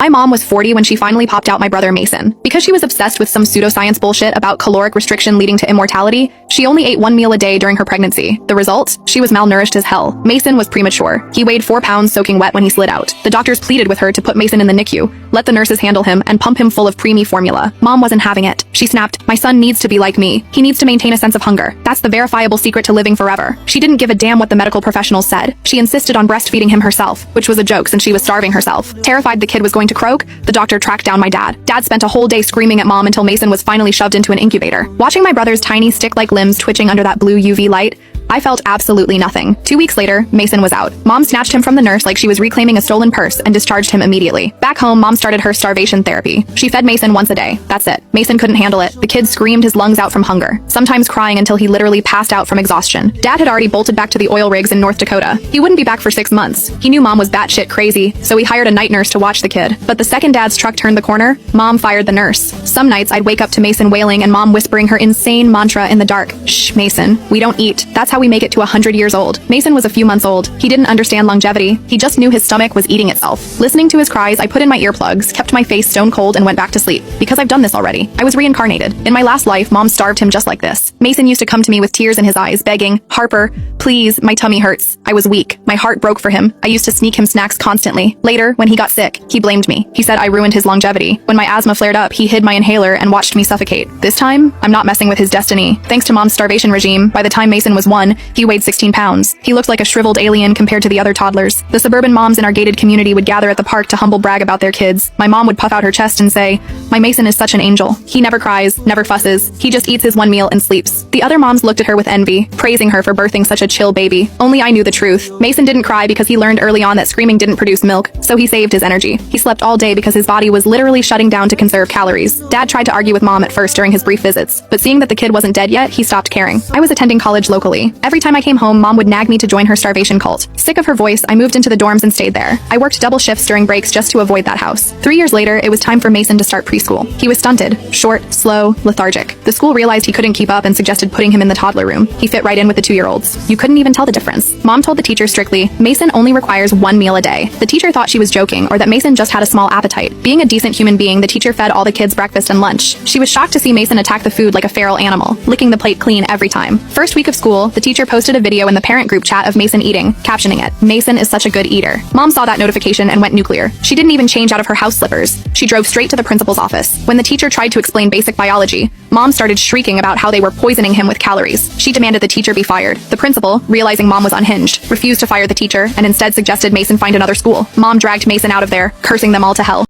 My mom was 40 when she finally popped out my brother Mason. Because she was obsessed with some pseudoscience bullshit about caloric restriction leading to immortality, she only ate one meal a day during her pregnancy. The result? She was malnourished as hell. Mason was premature. He weighed 4 pounds soaking wet when he slid out. The doctors pleaded with her to put Mason in the NICU, let the nurses handle him, and pump him full of preemie formula. Mom wasn't having it. She snapped, "My son needs to be like me. He needs to maintain a sense of hunger. That's the verifiable secret to living forever." She didn't give a damn what the medical professionals said. She insisted on breastfeeding him herself, which was a joke since she was starving herself. Terrified the kid was going to croak, the doctor tracked down my dad. Dad spent a whole day screaming at mom until Mason was finally shoved into an incubator. Watching my brother's tiny stick-like limbs twitching under that blue UV light, I felt absolutely nothing. 2 weeks later, Mason was out. Mom snatched him from the nurse like she was reclaiming a stolen purse and discharged him immediately. Back home, Mom started her starvation therapy. She fed Mason once a day. That's it. Mason couldn't handle it. The kid screamed his lungs out from hunger, sometimes crying until he literally passed out from exhaustion. Dad had already bolted back to the oil rigs in North Dakota. He wouldn't be back for 6 months. He knew Mom was batshit crazy, so he hired a night nurse to watch the kid. But the second Dad's truck turned the corner, Mom fired the nurse. Some nights I'd wake up to Mason wailing and Mom whispering her insane mantra in the dark. "Shh, Mason, we don't eat. That's how we make it to 100 years old." Mason was a few months old. He didn't understand longevity. He just knew his stomach was eating itself. Listening to his cries, I put in my earplugs, kept my face stone cold, and went back to sleep. Because I've done this already. I was reincarnated. In my last life, Mom starved him just like this. Mason used to come to me with tears in his eyes, begging, "Harper, please, my tummy hurts." I was weak. My heart broke for him. I used to sneak him snacks constantly. Later, when he got sick, he blamed me. He said I ruined his longevity. When my asthma flared up, he hid my inhaler and watched me suffocate. This time, I'm not messing with his destiny. Thanks to Mom's starvation regime, by the time Mason was 1, he weighed 16 pounds. He looked like a shriveled alien compared to the other toddlers. The suburban moms in our gated community would gather at the park to humble brag about their kids. My mom would puff out her chest and say, "My Mason is such an angel. He never cries, never fusses. He just eats his one meal and sleeps." The other moms looked at her with envy, praising her for birthing such a chill baby. Only I knew the truth. Mason didn't cry because he learned early on that screaming didn't produce milk, so he saved his energy. He slept all day because his body was literally shutting down to conserve calories. Dad tried to argue with Mom at first during his brief visits, but seeing that the kid wasn't dead yet, he stopped caring. I was attending college locally. Every time I came home, Mom would nag me to join her starvation cult. Sick of her voice, I moved into the dorms and stayed there. I worked double shifts during breaks just to avoid that house. 3 years later, it was time for Mason to start preschool. He was stunted, short, slow, lethargic. The school realized he couldn't keep up and suggested putting him in the toddler room. He fit right in with the 2-year-olds. You couldn't even tell the difference. Mom told the teacher strictly, "Mason only requires 1 meal a day." The teacher thought she was joking or that Mason just had a small appetite. Being a decent human being, the teacher fed all the kids breakfast and lunch. She was shocked to see Mason attack the food like a feral animal, licking the plate clean every time. First week of school, the teacher posted a video in the parent group chat of Mason eating, captioning it, "Mason is such a good eater." Mom saw that notification and went nuclear. She didn't even change out of her house slippers. She drove straight to the principal's office. When the teacher tried to explain basic biology, Mom started shrieking about how they were poisoning him with calories. She demanded the teacher be fired. The principal, realizing Mom was unhinged, refused to fire the teacher and instead suggested Mason find another school. Mom dragged Mason out of there, cursing them all to hell.